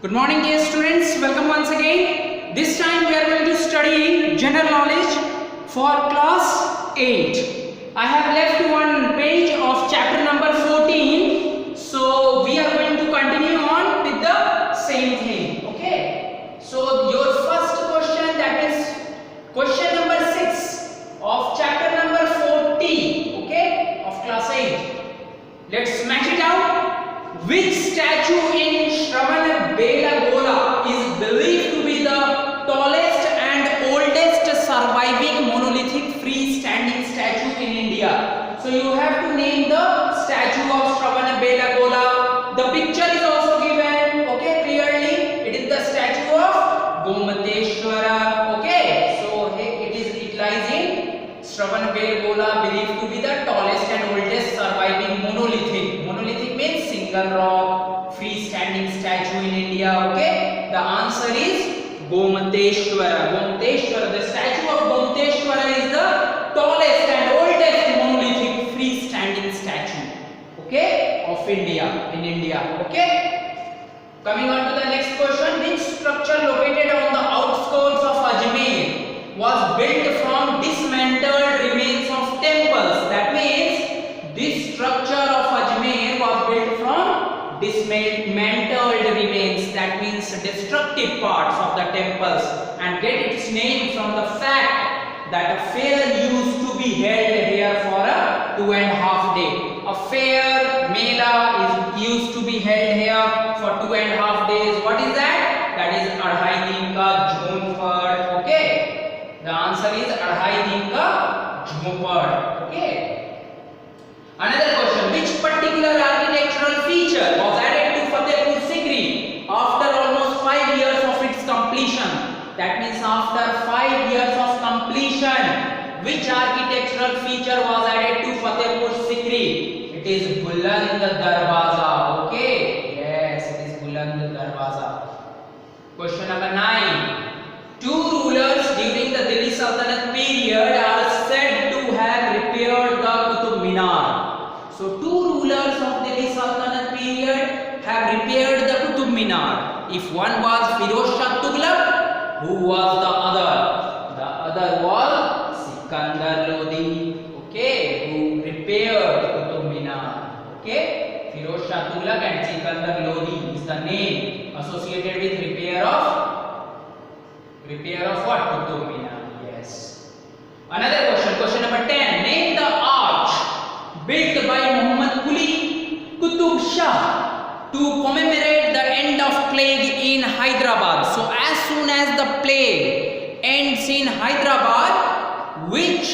Good morning dear students, welcome once again. This time we are going to study general knowledge for class 8. I have left one page of chapter number 14. So we are going to continue on with the same thing. Okay. So your first question, that is question number 6 of chapter number 40. Okay, of class 8. Let's smash it out. Which statue in Shravanabelagola is believed to be the tallest and oldest surviving monolithic freestanding statue in India? So you have to name the statue of Shravanabelagola. The picture is also given, okay, clearly. It is the statue of Gomateshwara. Okay, so it lies in Shravanabelagola, believed to be the tallest and oldest surviving monolithic. Monolithic means single rock freestanding statue in India. Okay, the answer is Gomateshwara. Gomateshwara, the statue of Gomateshwara is the tallest and oldest monolithic freestanding statue, okay, of India, in India. Okay, coming on to the next question. Which structure located on the outskirts of Ajmer was built from dismantled remains of temples? That means this structure of Ajmer was built from dismantled remains, that means destructive parts of the temples, and get its name from the fact that a fair used to be held here for a 2.5 days. A fair mela used to be held here for 2.5 days. What is that? That is Adhai Din Ka Jhonpad. Okay, the answer is Adhai Din Ka Jhonpad. Okay. Another question. Which particular architectural feature was added to Fatehpur Sikri after almost 5 years of its completion? That means after 5 years of completion, which architectural feature was added to Fatehpur Sikri? It is Buland Darwaza. Okay, yes, it is Buland Darwaza. Question number 9. Two rulers during the Delhi Sultanate period are said to have repaired the Qutub Minar. So two rulers of Delhi Sultanate period have repaired the Qutub Minar. If one was Firoz Shah Tughlaq, who was the other? The other was Sikandar Lodi. Okay, who repaired Qutub Minar. Okay, Firoz Shah Tughlaq and Sikandar Lodi is the name associated with repair of what? Qutub Minar. Yes. Another question. Question number 10. Name the arch built by Muhammad Quli Qutub Shah to commemorate the end of plague in Hyderabad. So as soon as the plague ends in Hyderabad, which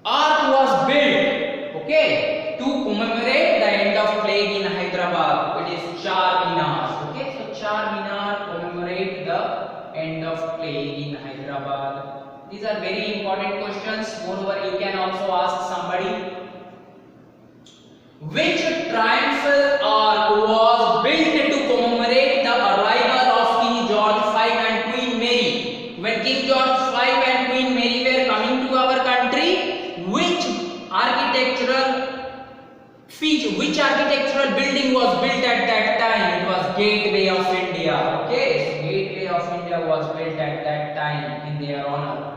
arch was built, okay, to commemorate the end of plague in Hyderabad? It is Char Minar. Okay, so Char Minar commemorate the end of plague in Hyderabad. These are very important questions. Moreover, you can also ask somebody. Which triumphal arch was built to commemorate the arrival of King George V and Queen Mary? When King George V and Queen Mary were coming to our country, which architectural feature, which architectural building was built at that time? It was Gateway of India. Okay, so Gateway of India was built at that time in their honor.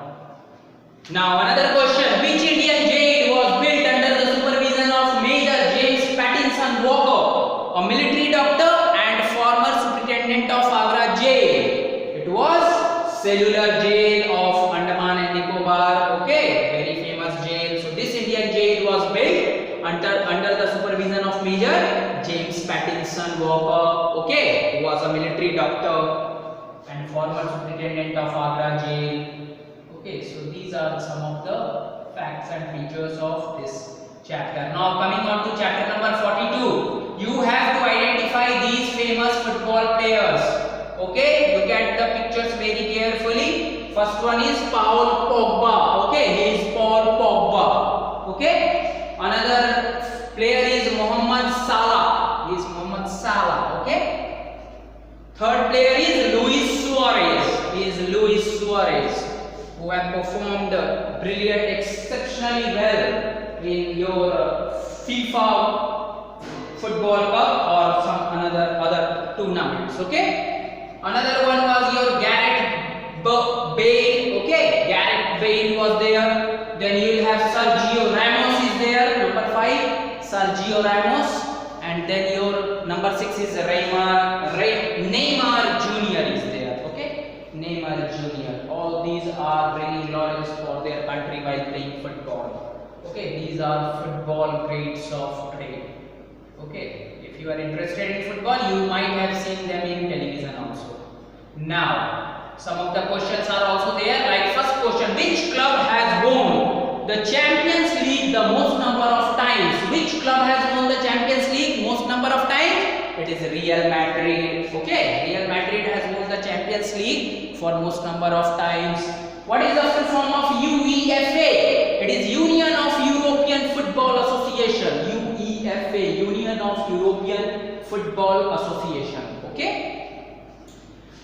Now another question. Which Indian jail was built under the supervision of Major James Pattinson Walker, a military doctor and former superintendent of Agra jail? It was Cellular Jail of Andaman and Nicobar. Okay, very famous jail. So this Indian jail was built under the supervision of Major James Pattinson Walker, okay, who was a military doctor and former superintendent of Agra jail. Okay, so these are some of the facts and features of this chapter. Now coming on to chapter number 42. You have to identify these famous football players. Okay, look at the pictures very carefully. First one is Paul Pogba. Okay, he is Paul Pogba. Okay, another player is Mohamed Salah. He is Mohamed Salah. Okay, third player is Luis Suarez. He is Luis Suarez, who have performed exceptionally well in your FIFA football cup or some other tournaments. Okay, another one was your Gareth Bale. Okay, Gareth Bale was there. Then you will have Sergio Ramos is there, number 5, Sergio Ramos. And then your number 6 is Neymar Jr. is there. Okay, Neymar Jr. All these are bringing laurels for their country while playing football. Okay, these are football greats of today. Okay, if you are interested in football, you might have seen them in television also. Now, some of the questions are also there. Like first question, which club has won the Champions League the most number of times? Which club has won the Champions League most number of times? It is Real Madrid. Okay, Real Madrid has won the Champions League for most number of times. What is the full form of UEFA? It is Union of European Football Association. UEFA, Union of European Football Association. Okay.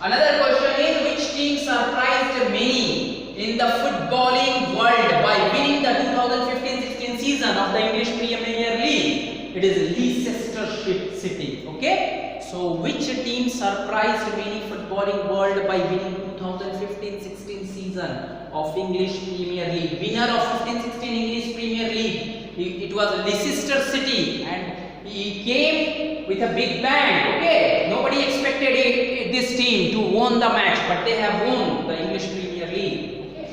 Another question is, which team surprised many in the footballing world by winning the 2015-16 season of the English Premier League? It is Leicester City. Okay, so which team surprised many footballing world by winning 2015-16 season of English Premier League? Winner of 15-16 English Premier League, it was Leicester City, and he came with a big bang. Okay, nobody expected this team to win the match, but they have won the English Premier League. Okay.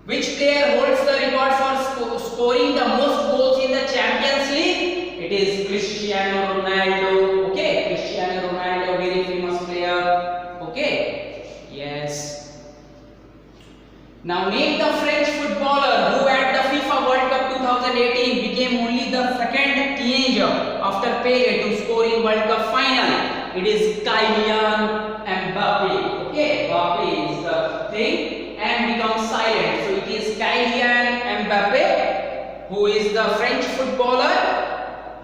Which player holds the record for scoring the most goals in the Champions League? It is Cristiano Ronaldo. Okay, Cristiano Ronaldo, very famous player. Okay, yes. Now name the French footballer who at the FIFA World Cup 2018 became only the second teenager after Pelé to score in World Cup final. It is Kylian Mbappe. Okay, Mbappe is the thing and becomes silent. So it is Kylian Mbappe, who is the French footballer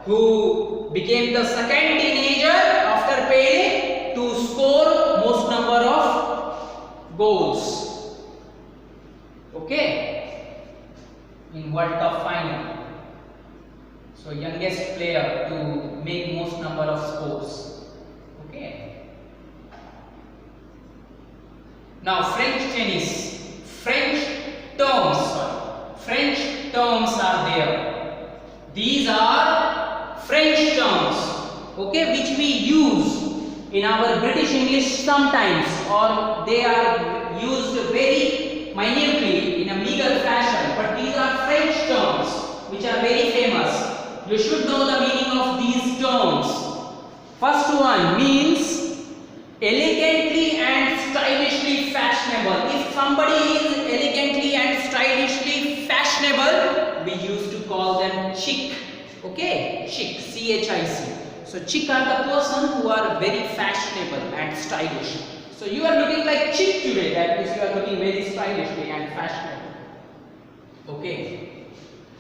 who became the second teenager after Pelé to score most number of goals. Okay, in World Cup final. So youngest player to make most number of scores. Okay. Now French tennis. French terms are there. These are French terms. Okay, which we use in our British English sometimes, or they are used very minutely in a meager fashion, but these are French terms which are very famous. You should know the meaning of these terms. First one means elegantly and stylishly fashionable. If somebody is elegantly and stylishly fashionable, we used to call them chic. Okay, chic, C-H-I-C. So chic are the person who are very fashionable and stylish. So you are looking like chic today, that means you are looking very stylishly and fashionable. Okay.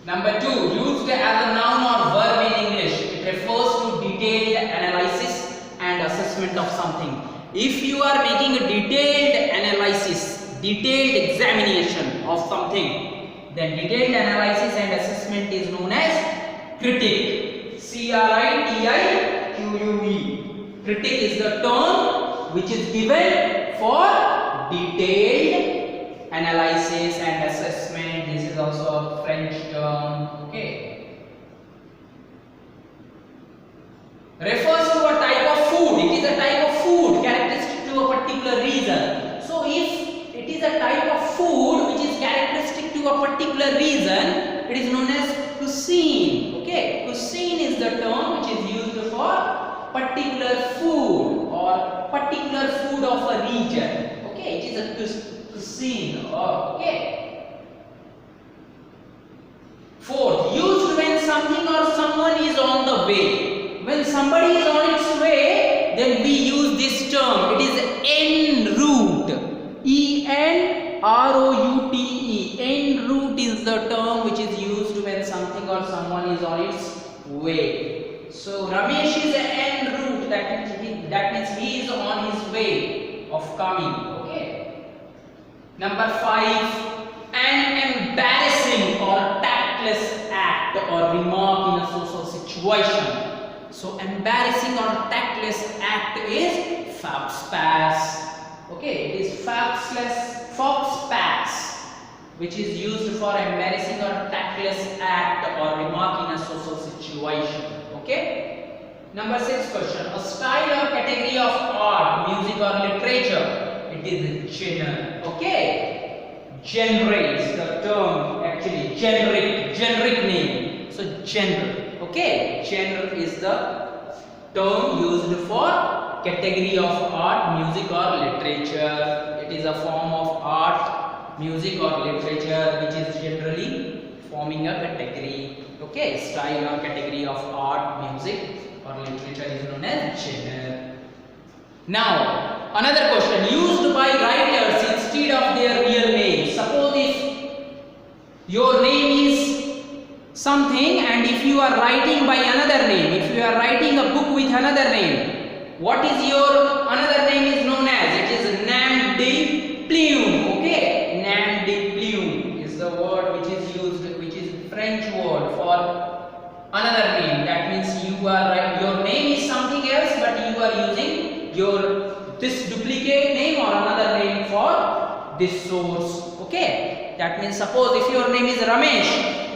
Number 2, used as a noun or verb in English. It refers to detailed analysis and assessment of something. If you are making a detailed analysis, detailed examination of something, then detailed analysis and assessment is known as critic. C-R-I-T-I-Q-U-E. Critic is the term which is given for detailed analysis and assessment. This is also a French term. Okay, refers to a type of food. It is a type of food characteristic to a particular region. So if it is a type of food which is characteristic to a particular region, it is known as cuisine. Okay, cuisine is the term which is used for particular food or particular food of a region. Okay, it is a cuisine. Okay. 4th, used when something or someone is on the way. When somebody is on its way, then we use this term. It is en route. E-N-R-O-U-T-E. En route is the term which is used when something or someone is on its way. So Ramesh is en route. That means he is on his way of coming. Okay. Number 5, an embarrassing or tactless act. act or remark in a social situation. So embarrassing or tactless act is faux pas. Okay, it is faux pas, which is used for embarrassing or tactless act or remark in a social situation. Okay. Number 6 question. A style or category of art, music or literature. It is genre. Okay. Genre is the term, actually generic name. So genre. Okay. Genre is the term used for category of art, music or literature. It is a form of art, music or literature which is generally forming a category. Okay. Style or category of art, music or literature is known as genre. Now, another question, used by writers instead of their real name. Suppose if your name is something and if you are writing by another name, if you are writing a book with another name, what is your another name is known as? It is nom de plume. Okay, nom de plume is the word which is used, which is French word for another name. That means your name is something else, but you are using this duplicate name or another name for this source. Okay, that means suppose if your name is Ramesh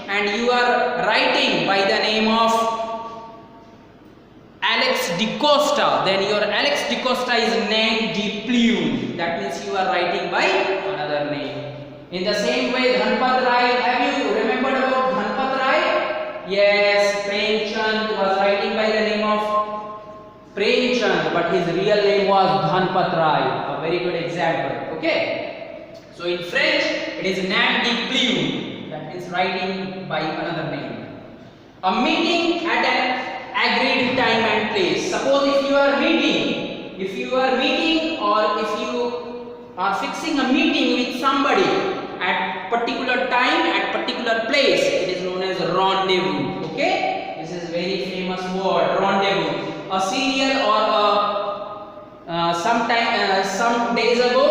and you are writing by the name of Alex DeCosta, then your Alex DeCosta is named de plume. That means you are writing by another name. In the same way, Dhanpat Rai, have you remembered about Dhanpat Rai? Yes, Premchand was writing by the name of Premchand, but his real name was Dhanpat Rai. A very good example. Okay. So in French, it is nom de plume. That is writing by another name. A meeting at an agreed time and place. Suppose if you are meeting or if you are fixing a meeting with somebody at particular time, at particular place, it is known as rendezvous. Okay, this is very famous word, rendezvous. A serial or some days ago,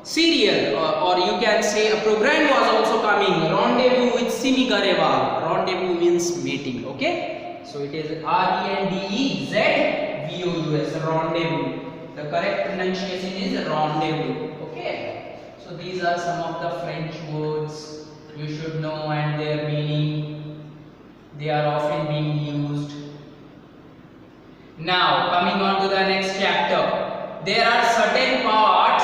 serial or you can say a program was also coming. Rendezvous with Simi Garewal. Rendezvous means meeting. Okay, so it is RENDEZVOUS. Rendezvous. The correct pronunciation is rendezvous. Okay, so these are some of the French words you should know and their meaning. They are often being used. Now coming on to the next chapter, there are certain parts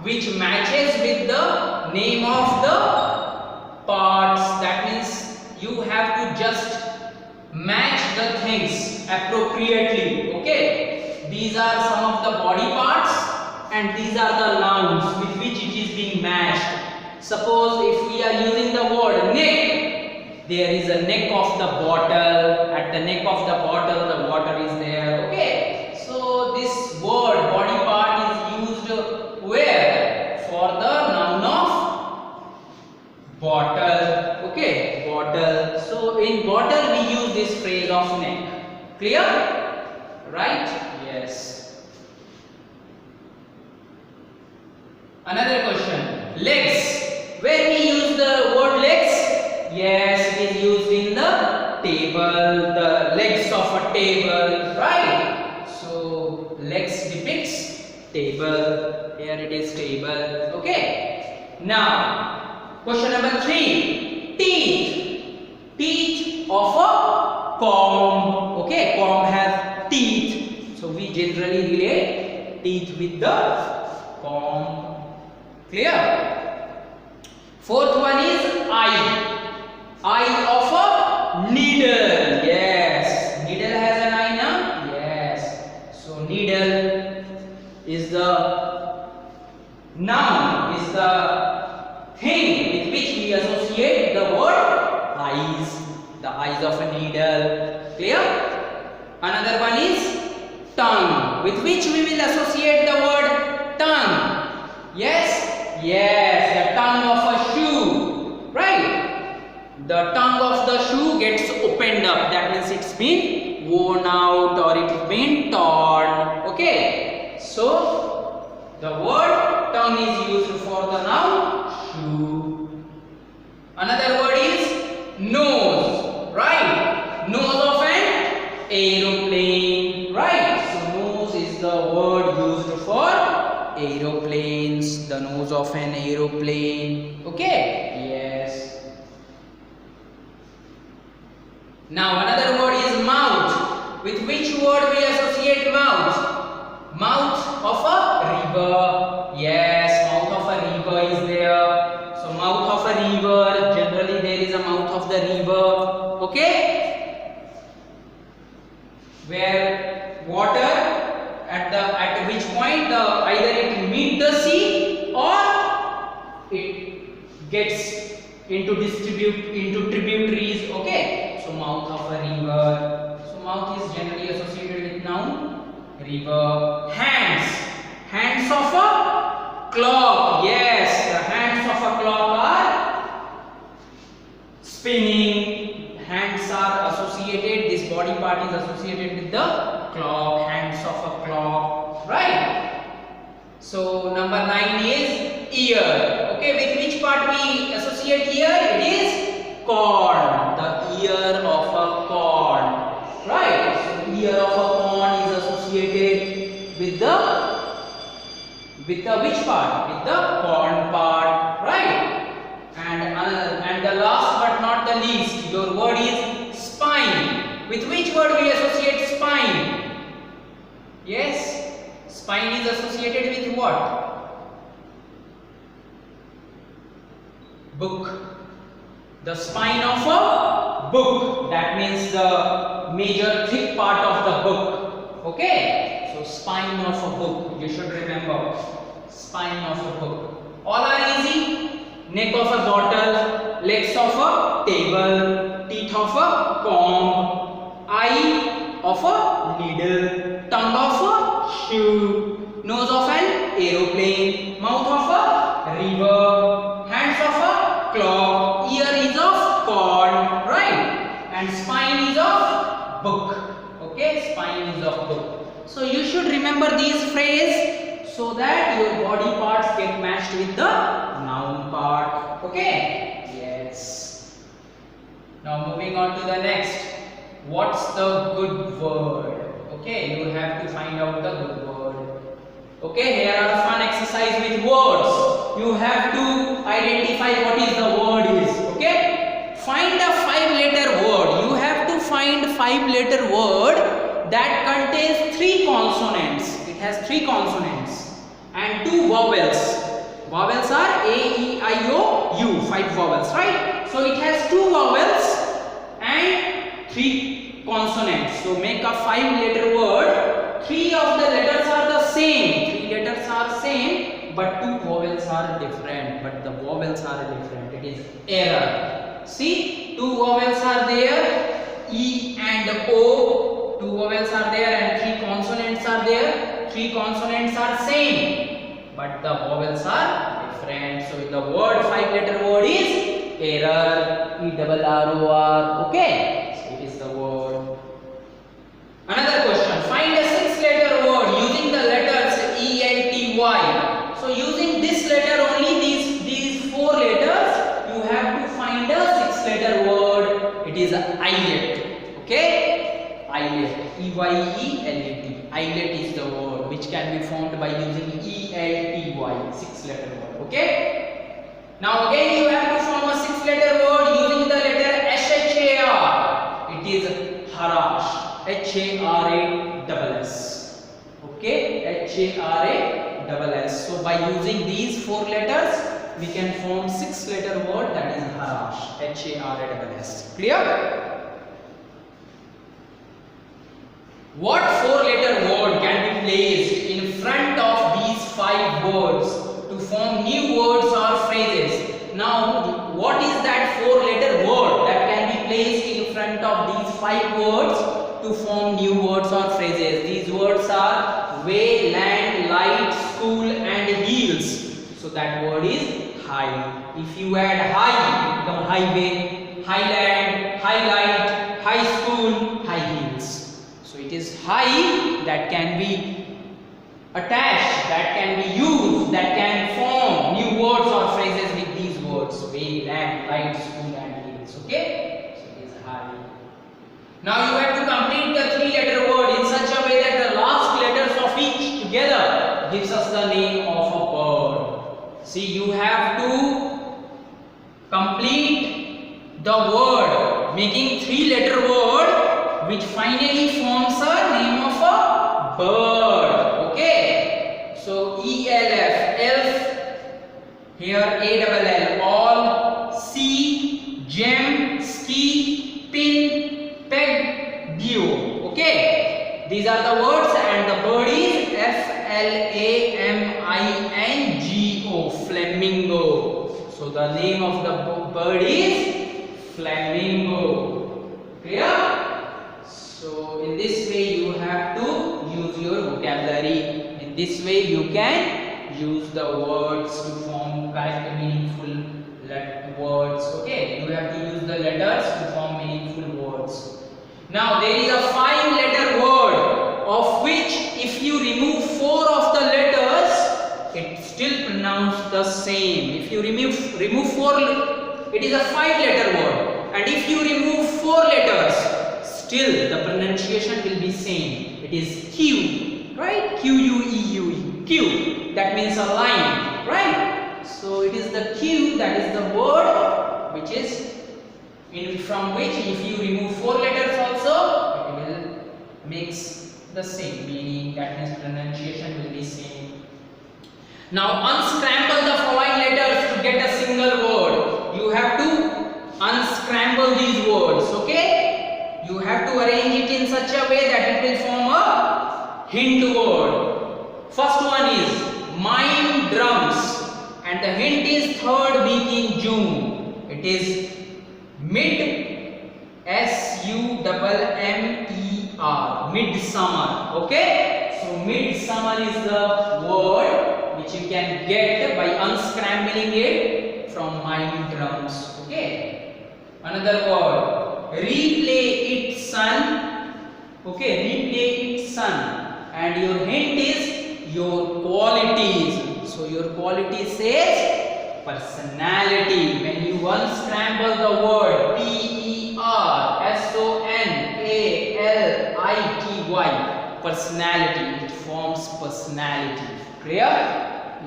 which matches with the name of the parts. That means you have to just match the things appropriately. Okay, these are some of the body parts and these are the nouns with which it is being matched. Suppose if we are using the word neck, there is a neck of the bottle. At the neck of the bottle, the water is there. Okay, so this word body part is used where? For the noun of bottle. Okay, bottle. So in bottle we use this phrase of neck. Clear? Right? Yes. Another question. Legs. Where we use the word legs? Yes, it is used in the table, the legs of a table, right? So legs depicts table. Here it is table. Okay. Now, question number 3. Teeth. Teeth of a comb. Okay, comb has teeth. So we generally relate teeth with the comb. Clear? Fourth one is eye. Eye of a needle. Yes, needle has an eye now. Yes. So needle is the noun, is the thing with which we associate the word eyes. The eyes of a needle. Clear? Another one is tongue, with which we will associate the word tongue. Yes? Yes, the tongue of a shoe. Right? The tongue of the shoe gets opened up. That means it's been worn out or it's been torn. Okay? So, the word tongue is used for the noun shoe. Another word is nose of an aeroplane. Okay? Yes. Now another word is mouth. With which word we associate mouth? Mouth of a river. Yes, mouth of a river is there. So mouth of a river, generally there is a mouth of the river. Okay? Where water at which point either it meet the sea or it gets into tributaries. Okay, so mouth of a river. So mouth is generally associated with noun river. Hands of a clock. Yes, the hands of a clock are spinning. Hands are associated, this body part is associated with the clock, hands of a clock, right? So number 9 is ear. Okay, with which part we associate ear? It is corn, the ear of a corn, right? So ear of a corn is associated with the which part? With the corn part, right? And the last but not the least, your word is spine. With which word we associate spine? Yes, spine is associated with what? Book. The spine of a book. That means the major thick part of the book. Okay? So spine of a book. You should remember. Spine of a book. All are easy. Neck of a bottle, legs of a table, teeth of a comb, eye of a needle, tongue of a shoe, nose of an aeroplane, mouth of a river, hands of a clock, ear is of corn, right? And spine is of book. Okay, spine is of book. So you should remember these phrases so that your body parts get matched with the noun part. Okay? Yes. Now moving on to the next. What's the good word? Okay, you have to find out the good word. Okay, here are fun exercise with words. You have to identify what is the word is. Okay? Find a 5-letter word. You have to find 5-letter word that contains 3 consonants. It has 3 consonants and 2 vowels. Vowels are A, E, I, O, U. 5 vowels, right? So it has 2 vowels and 3 consonants. So make a 5-letter word. 3 of the letters are the same. 3 letters are same, but 2 vowels are different. But the vowels are different. It is error. See, 2 vowels are there. E and O. 2 vowels are there and 3 consonants are there. 3 consonants are same, but the vowels are different. So the word 5-letter word is error. E-R-R-O-R. Okay, so it is the word. Another question. Find a 6-letter word using the letters E and T Y. So using this letter only, these 4 letters, you have to find a 6-letter word. It is eyelet. Okay, eyelet. E-Y-E-L-A-T. Eyelet is the word which can be formed by using E-L-T-Y, 6-letter word. Okay. Now again you have to form a 6-letter word using the letter H-H-A-R. It is harash. H-A-R-A-S-S. Okay, H-A-R-A-S-S. So by using these 4 letters, we can form 6-letter word that is harash. H-A-R-A-S-S. Clear? What 4-letter word can be placed in front of these 5 words to form new words or phrases? Now, what is that 4-letter word that can be placed in front of these 5 words to form new words or phrases? These words are way, land, light, school and heels. So that word is high. If you add high, it becomes highway, highland, highlight, high school, high heels. So it is high that can be attached, that can be used, that can form new words or phrases with these words: way, land, light, school and heels. Okay? So it is high. Now you have to complete the 3-letter word in such a way that the last letters of each together gives us the name of a bird. See, you have to complete the word, making 3-letter word, which finally forms a name of a bird. Okay. So ELF, elf. Here ALL, all. C, gem, ski, pin, peg, geo. Okay. These are the words, and the bird is FLAMINGO, flamingo. So the name of the bird is flamingo. Clear? So in this way you have to use your vocabulary. In this way you can use the words to form correct meaningful words. Okay, you have to use the letters to form meaningful words. Now there is a 5-letter word, of which if you remove 4 of the letters, it still pronounced the same. If you remove 4, it is a 5-letter word, and if you remove 4 letters, still the pronunciation will be same. It is Q, right? Q-U-E-U-E, Q. That means a line, right? So it is the Q, that is the word which is from which if you remove 4 letters also, it will makes the same meaning. That means pronunciation will be same. Now unscramble the following letters to get a single word. You have to unscramble these words. Okay, you have to arrange it in such a way that it will form a hint word. First one is mime drums, and the hint is 3rd week in June. It is mid, SUMMER, midsummer. Okay, so midsummer is the word which you can get by unscrambling it from mime drums. Okay, another word, replay it son. Okay, replay it son, and your hint is your qualities. So your quality says personality. When you unscramble the word PERSONALITY, personality, it forms personality. Clear?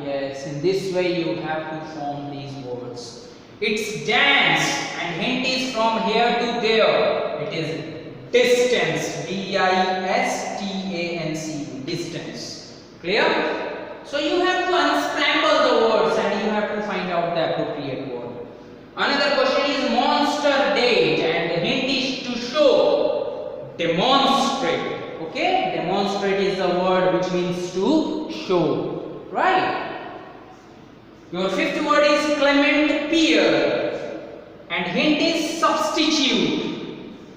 Yes, in this way you have to form these words. It's dance, and hint is from here to there. It is distance, DISTANCE, distance. Clear? So you have to unscramble the words and you have to find out the appropriate word. Another question is monster date, and the hint is to show, demonstrate. Okay, demonstrate is the word which means to show, right? Your 5th word is Clement Peer, and hint is substitute.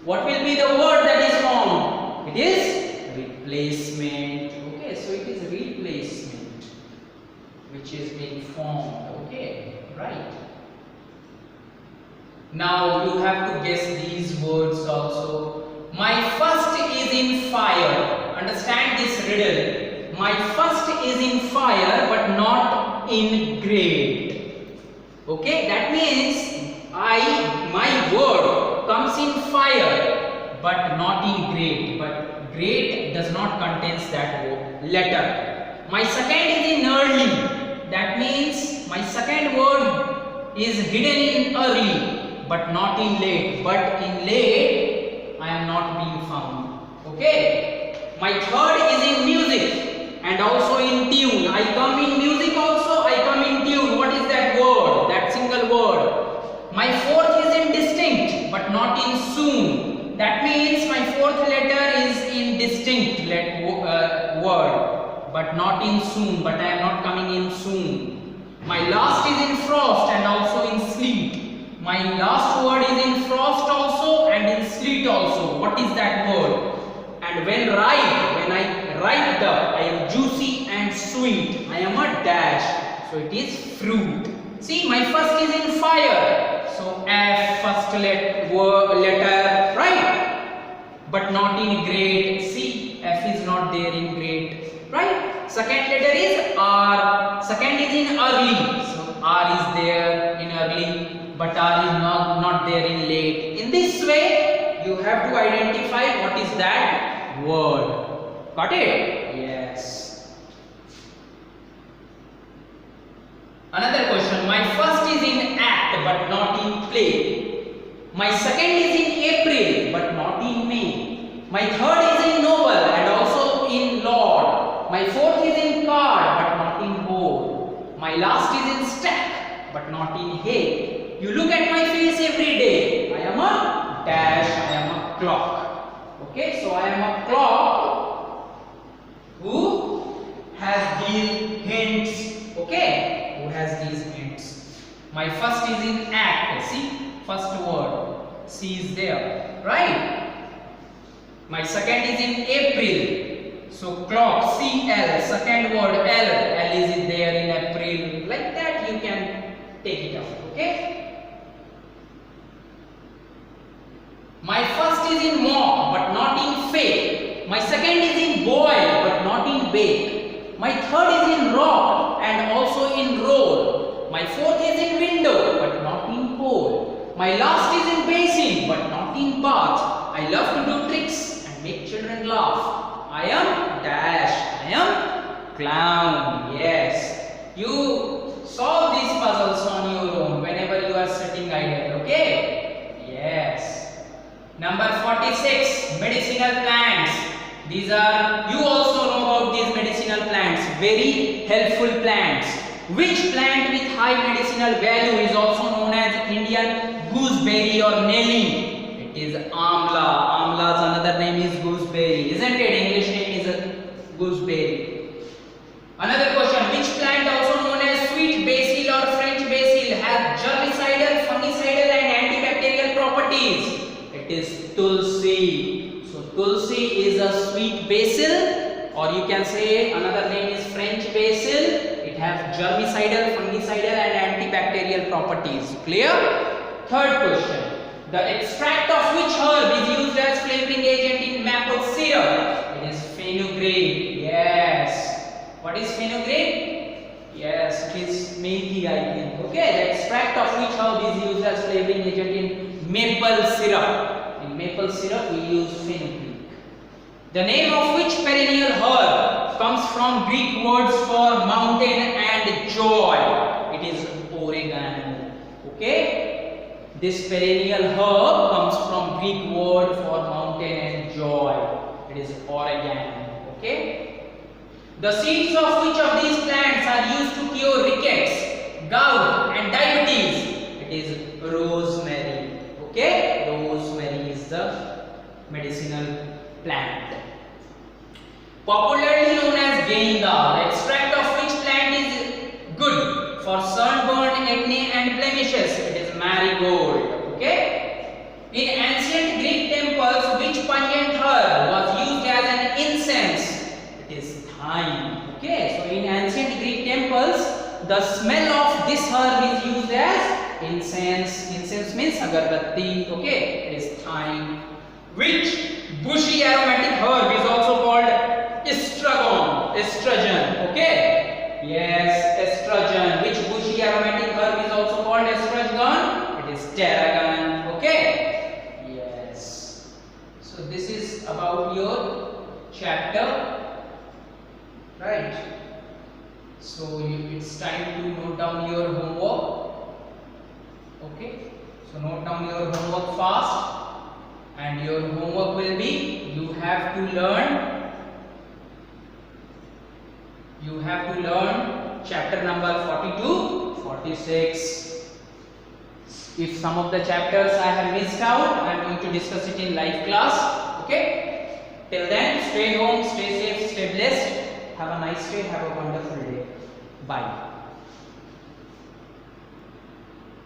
What will be the word that is formed? It is replacement. Okay, so it is replacement which is being formed. Okay, right. Now you have to guess these words also. My first is in fire. Understand this riddle. My first is in fire but not in great. Okay, that means my word comes in fire but not in great. But great does not contain that letter. My second is in early. That means my second word is hidden in early but not in late. But in late I am not being found. Okay. My third is in music and also in tune. I come in music also, I come in tune. What is that word? That single word. My fourth is in distinct but not in soon. That means my 4th letter is in distinct word but not in soon. But I am not coming in soon. My last is in frost and also in sleet. My last word is in frost also and in sleet also. What is that word? And when I write I am juicy and sweet. I am a dash. So it is fruit. See, my first is in fire. So F, first letter, right? But not in great. See, F is not there in great, right? Second letter is R. Second is in early. So R is there in early, but R is not there in late. In this way, you have to identify what is that word. Got it? Yes. Another play. My second is in April but not in May. My third is in noble and also in lord. My fourth is in card but not in board. My last is in stack but not in hay. You look at my face every day. I am a dash, I am a clock. Okay, so I am a clock who has these hints. Okay, who has these hints. My first is in act. See, first word. C is there, right? My second is in April. So clock, CL, second word L. L is there in April. Like that you can take it out. Okay. My first is in mock but not in fake. My second is in boil but not in bake. My third is in rock and also in roll. My fourth is in window but not in pole. My last is in basin but not in bath. I love to do tricks and make children laugh. I am dash. I am clown. Yes. You solve these puzzles on your own whenever you are sitting idle. Okay? Yes. Number 46, medicinal plants. These are, you also know about these medicinal plants, very helpful plants. Which plant with high medicinal value is also known as Indian gooseberry or nelly? It is amla. Amla's another name is gooseberry, isn't it? English name is gooseberry. Another question, which plant also known as sweet basil or French basil has germicidal, fungicidal and antibacterial properties? It is tulsi. So tulsi is a sweet basil, or you can say another name is French basil. It has germicidal, fungicidal and antibacterial properties. Clear? Third question. The extract of which herb is used as flavoring agent in maple syrup? It is fenugreek. Yes. What is fenugreek? Yes, it is methi, I think. Okay, the extract of which herb is used as flavoring agent in maple syrup? In maple syrup we use fenugreek. The name of which perennial herb comes from Greek words for mountain and joy? It is oregano. Okay? This perennial herb comes from Greek word for mountain and joy. It is oregano. Okay? The seeds of which of these plants are used to cure rickets, gout and diabetes? It is rosemary. Okay? Rosemary is the medicinal plant. Popularly known as genda, the extract of which plant is good for sunburn, acne and blemishes? It is marigold. Okay? In ancient Greek temples, which pungent herb was used as an incense? It is thyme. Okay? So in ancient Greek temples, the smell of this herb is used as incense. Incense means agarbatti. Okay? It is thyme. Which bushy aromatic herb is also called estrogen? Okay? Yes, estrogen. Which bushy aromatic herb is also called estrogen? It is tarragon. Okay? Yes. So this is about your chapter, right? So it's time to note down your homework. Okay? So note down your homework fast. And your homework will be, you have to learn chapter number 42, 46. If some of the chapters I have missed out, I am going to discuss it in live class. Okay? Till then, stay home, stay safe, stay blessed. Have a nice day, have a wonderful day. Bye.